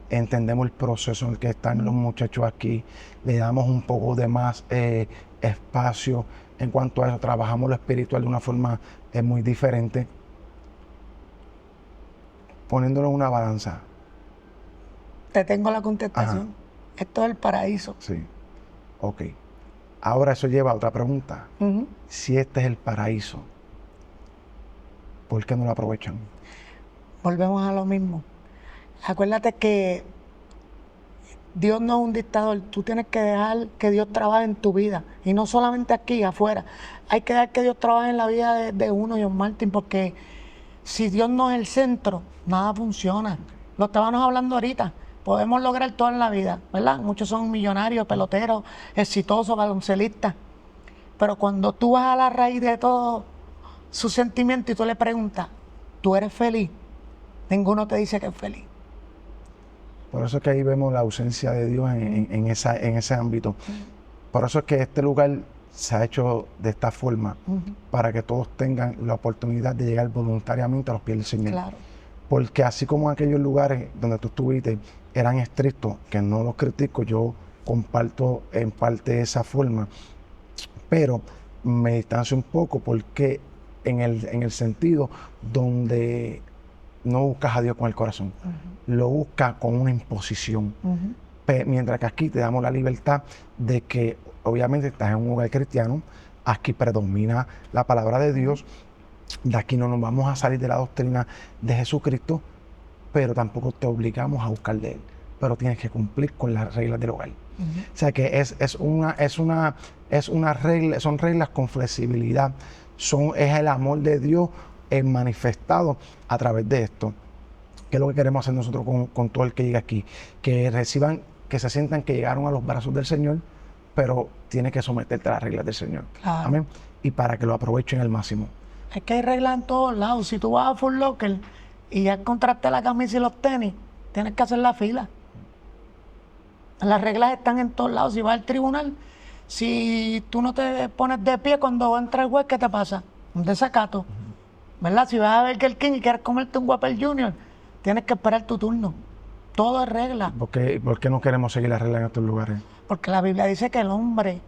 [SPEAKER 1] entendemos el proceso en el que están los muchachos aquí, le damos un poco de más espacio en cuanto a eso, trabajamos lo espiritual de una forma muy diferente. Poniéndolo en una balanza.
[SPEAKER 2] Te tengo la contestación.
[SPEAKER 1] Ajá.
[SPEAKER 2] Esto es el paraíso.
[SPEAKER 1] Sí. Ok. Ahora eso lleva a otra pregunta. Si este es el paraíso, ¿por qué no lo aprovechan?
[SPEAKER 2] Volvemos a lo mismo. Acuérdate que Dios no es un dictador. Tú tienes que dejar que Dios trabaje en tu vida. Y no solamente aquí, afuera. Hay que dejar que Dios trabaje en la vida de uno, John Martín, porque si Dios no es el centro, nada funciona. Lo estábamos hablando ahorita. Podemos lograr todo en la vida, ¿verdad? Muchos son millonarios, peloteros, exitosos, baloncelistas. Pero cuando tú vas a la raíz de todo su sentimiento y tú le preguntas, ¿tú eres feliz? Ninguno te dice que es feliz.
[SPEAKER 1] Por eso es que ahí vemos la ausencia de Dios en ese ámbito. Por eso es que este lugar se ha hecho de esta forma, para que todos tengan la oportunidad de llegar voluntariamente a los pies del Señor.
[SPEAKER 2] Claro.
[SPEAKER 1] Porque así como aquellos lugares donde tú estuviste eran estrictos, que no los critico, yo comparto en parte esa forma, pero me distancio un poco porque en el sentido donde no buscas a Dios con el corazón, lo buscas con una imposición. Mientras que aquí te damos la libertad de que obviamente estás en un hogar cristiano, aquí predomina la palabra de Dios, de aquí no nos vamos a salir de la doctrina de Jesucristo, pero tampoco te obligamos a buscar de Él, pero tienes que cumplir con las reglas del hogar. O sea que son reglas con flexibilidad, es el amor de Dios manifestado a través de esto. ¿Qué es lo que queremos hacer nosotros con todo el que llega aquí? Que reciban, que se sientan que llegaron a los brazos del Señor, pero tienes que someterte a las reglas del Señor.
[SPEAKER 2] Claro.
[SPEAKER 1] Amén. Y para que lo aprovechen al máximo.
[SPEAKER 2] Es que hay reglas en todos lados. Si tú vas a Foot Locker y ya encontraste la camisa y los tenis, tienes que hacer la fila. Las reglas están en todos lados. Si vas al tribunal, si tú no te pones de pie cuando entra el juez, ¿qué te pasa? Un desacato. ¿Verdad? Si vas a ver Burger King y quieres comerte un Whopper Junior, tienes que esperar tu turno. Todo es regla.
[SPEAKER 1] ¿Por qué no queremos seguir las reglas en estos lugares?
[SPEAKER 2] Porque la Biblia dice que el hombre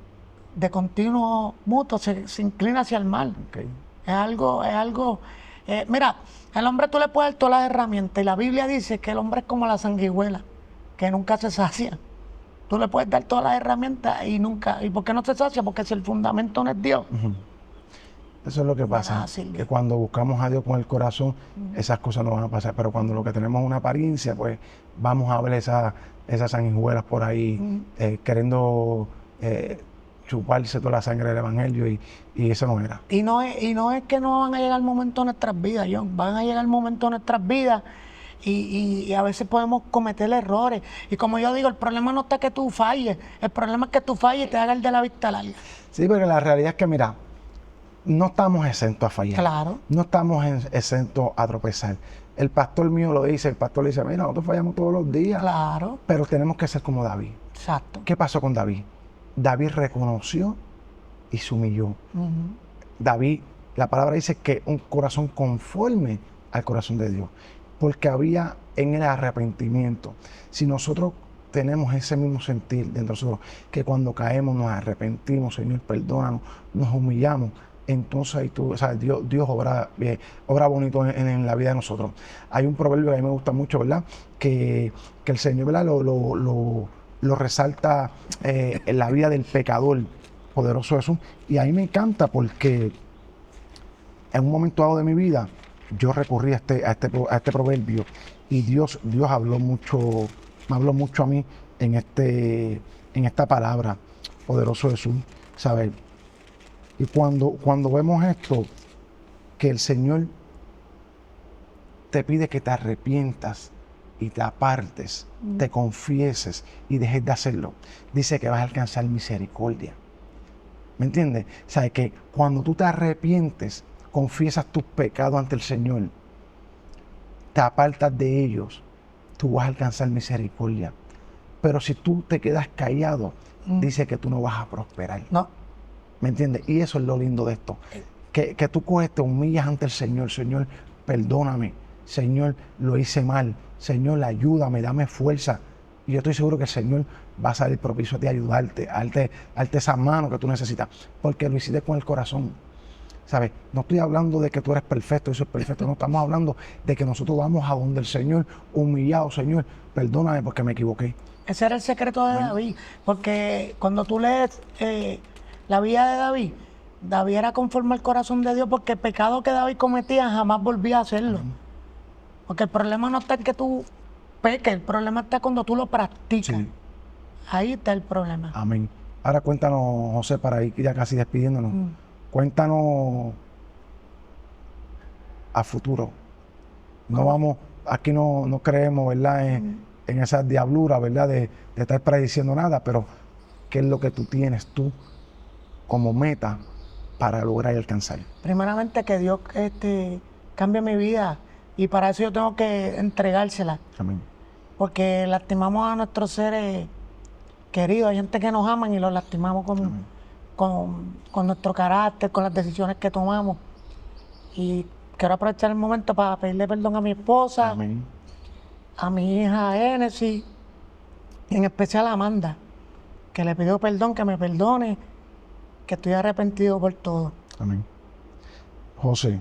[SPEAKER 2] de continuo mutuo se inclina hacia el mal.
[SPEAKER 1] Okay.
[SPEAKER 2] Es algo. Mira, al hombre tú le puedes dar todas las herramientas y la Biblia dice que el hombre es como la sanguijuela, que nunca se sacia. tú le puedes dar todas las herramientas y nunca, ¿y por qué no se sacia? Porque si el fundamento no es Dios.
[SPEAKER 1] Eso es lo que pasa, que cuando buscamos a Dios con el corazón, esas cosas no van a pasar, pero cuando lo que tenemos es una apariencia, pues vamos a ver esas sanguijuelas por ahí, queriendo chuparse toda la sangre del evangelio, y eso no era.
[SPEAKER 2] Y no es que no van a llegar momentos en nuestras vidas, John, van a llegar momentos en nuestras vidas y a veces podemos cometer errores. Y como yo digo, el problema no está que tú falles, el problema es que tú falles y te hagas el de la vista larga.
[SPEAKER 1] Sí, porque la realidad es que, mira, no estamos exentos a fallar.
[SPEAKER 2] Claro.
[SPEAKER 1] No estamos exentos a tropezar. El pastor mío lo dice, el pastor le dice, mira, nosotros fallamos todos los días.
[SPEAKER 2] Claro.
[SPEAKER 1] Pero tenemos que ser como David.
[SPEAKER 2] Exacto.
[SPEAKER 1] ¿Qué pasó con David? David reconoció y se humilló. David, la palabra dice que un corazón conforme al corazón de Dios, porque había en el arrepentimiento. Si nosotros tenemos ese mismo sentir dentro de nosotros, que cuando caemos nos arrepentimos, Señor, perdónanos, nos humillamos, entonces ahí tú, o sea, Dios obra bonito en la vida de nosotros. Hay un proverbio que a mí me gusta mucho, ¿verdad? Que el Señor, ¿verdad? Lo resalta en la vida del pecador, poderoso Jesús. Y a mí me encanta porque en un momento dado de mi vida yo recurrí a este proverbio y Dios habló mucho, me habló mucho a mí en esta palabra, poderoso Jesús, ¿sabes? Y cuando vemos esto, que el Señor te pide que te arrepientas y te apartes, te confieses y dejes de hacerlo, dice que vas a alcanzar misericordia. ¿Me entiendes? O sea, que cuando tú te arrepientes, confiesas tus pecados ante el Señor, te apartas de ellos, tú vas a alcanzar misericordia. Pero si tú te quedas callado, dice que tú no vas a prosperar.
[SPEAKER 2] No.
[SPEAKER 1] ¿Me entiendes? Y eso es lo lindo de esto. Que tú coges, te humillas ante el Señor. Señor, perdóname. Señor, lo hice mal. Señor, ayúdame, dame fuerza. Y yo estoy seguro que el Señor va a salir propicio a ti, ayudarte, a darte esa mano que tú necesitas. Porque lo hiciste con el corazón. ¿Sabes? No estoy hablando de que tú eres perfecto, eso es perfecto. No, estamos hablando de que nosotros vamos a donde el Señor, humillados. Señor, perdóname porque me equivoqué.
[SPEAKER 2] Ese era el secreto de David. Porque cuando tú lees la vida de David, David era conforme al corazón de Dios porque el pecado que David cometía jamás volvía a hacerlo. Porque el problema no está en que tú peques, el problema está cuando tú lo practicas. Sí. Ahí está el problema.
[SPEAKER 1] Amén. Ahora cuéntanos, José, para ir ya casi despidiéndonos, cuéntanos a futuro. No vamos, aquí no creemos, ¿verdad? En esas diabluras, ¿verdad? De estar prediciendo nada, pero ¿qué es lo que tú tienes como meta para lograr y alcanzar?
[SPEAKER 2] Primeramente que Dios cambie mi vida y para eso yo tengo que entregársela.
[SPEAKER 1] Amén.
[SPEAKER 2] Porque lastimamos a nuestros seres queridos, hay gente que nos aman y los lastimamos con nuestro carácter, con las decisiones que tomamos. Y quiero aprovechar el momento para pedirle perdón a mi esposa,
[SPEAKER 1] amén,
[SPEAKER 2] a mi hija Génesis, y en especial a Amanda, que le pidió perdón, que me perdone, que estoy arrepentido por todo.
[SPEAKER 1] Amén. José,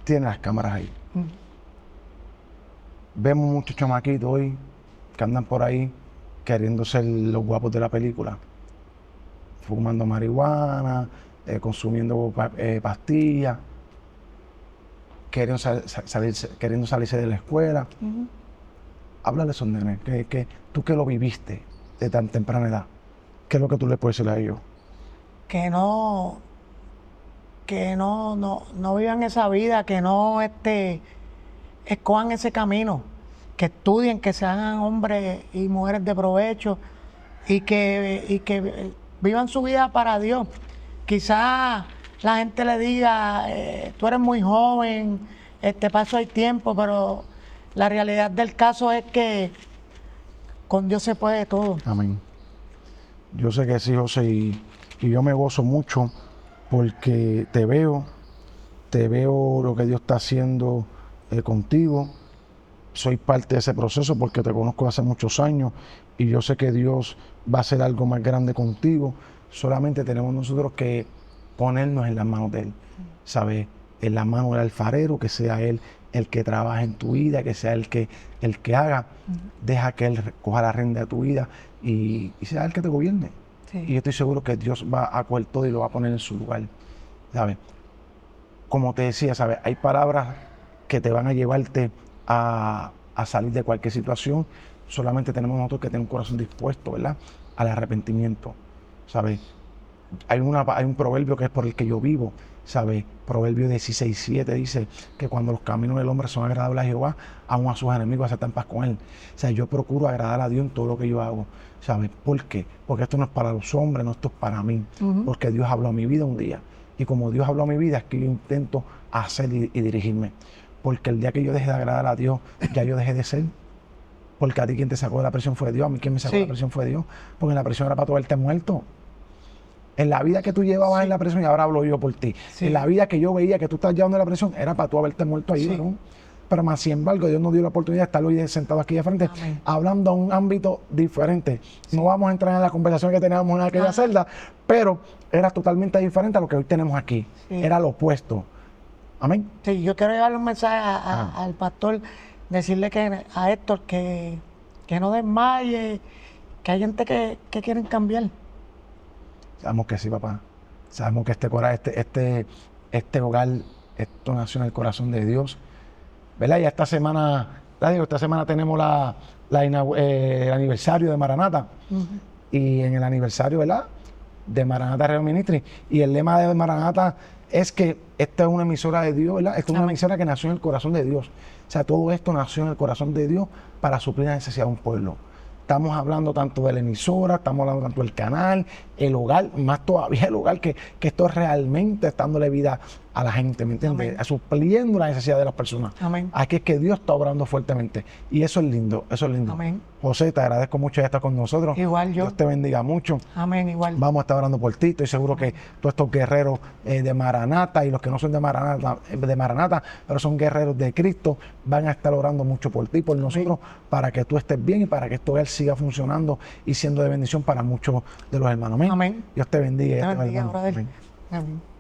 [SPEAKER 1] tiene las cámaras ahí. Vemos muchos chamaquitos hoy que andan por ahí queriendo ser los guapos de la película, fumando marihuana, consumiendo pastillas, queriendo salirse de la escuela. Háblale a esos nenes, que tú que lo viviste de tan temprana edad, ¿qué es lo que tú le puedes decir a ellos?
[SPEAKER 2] Que no vivan esa vida, que no escojan ese camino, que estudien, que se hagan hombres y mujeres de provecho y que vivan su vida para Dios. Quizás la gente le diga, tú eres muy joven, paso hay tiempo, pero la realidad del caso es que con Dios se puede todo.
[SPEAKER 1] Amén. Yo sé que sí, José, y yo me gozo mucho porque te veo lo que Dios está haciendo contigo. Soy parte de ese proceso porque te conozco hace muchos años y yo sé que Dios va a hacer algo más grande contigo. Solamente tenemos nosotros que ponernos en las manos de Él, ¿sabes? En las manos del alfarero, que sea Él el que trabaje en tu vida, que sea el que haga. Deja que Él coja la rienda de tu vida y sea el que te gobierne.
[SPEAKER 2] Sí.
[SPEAKER 1] Y yo estoy seguro que Dios va a coger todo y lo va a poner en su lugar, ¿sabes? Como te decía, ¿sabes? Hay palabras que te van a llevarte a salir de cualquier situación. Solamente tenemos nosotros que tener un corazón dispuesto, ¿verdad?, al arrepentimiento, ¿sabes? Hay un proverbio que es por el que yo vivo, ¿sabes? Proverbio 16:7 dice que cuando los caminos del hombre son agradables a Jehová, aun a sus enemigos aceptan paz con él. O sea, yo procuro agradar a Dios en todo lo que yo hago, ¿sabes? ¿Por qué? Porque esto no es para los hombres, no, esto es para mí. Porque Dios habló a mi vida un día. Y como Dios habló a mi vida, es que yo intento hacer y dirigirme. Porque el día que yo deje de agradar a Dios, ya yo dejé de ser. Porque a ti quien te sacó de la presión fue Dios, a mí quien me sacó de la presión fue Dios. Porque la presión era para tú haberte muerto. En la vida que tú llevabas en la presión, y ahora hablo yo por ti. En la vida que yo veía que tú estás llevando la presión, era para tú haberte muerto ahí, ¿no? Pero más sin embargo, Dios nos dio la oportunidad de estar hoy sentado aquí de frente, hablando a un ámbito diferente. No vamos a entrar en la conversación que teníamos en aquella celda, pero era totalmente diferente a lo que hoy tenemos aquí. Era lo opuesto. Amén.
[SPEAKER 2] Sí, yo quiero llevarle un mensaje al pastor, decirle que a Héctor que no desmaye, que hay gente que quieren cambiar.
[SPEAKER 1] Sabemos que sí, papá. Sabemos que este hogar, esto nació en el corazón de Dios, ¿verdad? Y esta semana tenemos el aniversario de Maranata. Y en el aniversario, ¿verdad?, de Maranata Radio Ministry. Y el lema de Maranata es que esta es una emisora de Dios, ¿verdad? Esta es una emisora que nació en el corazón de Dios. O sea, todo esto nació en el corazón de Dios para suplir la necesidad de un pueblo. Estamos hablando tanto de la emisora, estamos hablando tanto del canal, el hogar, más todavía el hogar, que esto realmente está dándole vida a la gente, ¿me entiendes? Supliendo la necesidad de las personas.
[SPEAKER 2] Amén.
[SPEAKER 1] Aquí es que Dios está obrando fuertemente. Y eso es lindo, eso es lindo.
[SPEAKER 2] Amén.
[SPEAKER 1] José, te agradezco mucho de estar con nosotros.
[SPEAKER 2] Igual yo.
[SPEAKER 1] Dios te bendiga mucho.
[SPEAKER 2] Amén, igual.
[SPEAKER 1] Vamos a estar orando por ti. Estoy seguro que todos estos guerreros de Maranata y los que no son de Maranata, pero son guerreros de Cristo, van a estar orando mucho por ti, por nosotros, para que tú estés bien y para que esto siga funcionando y siendo de bendición para muchos de los hermanos. Amén.
[SPEAKER 2] Amén.
[SPEAKER 1] Dios te bendiga.
[SPEAKER 2] Te bendiga, brother.
[SPEAKER 1] Amén.
[SPEAKER 2] Amén.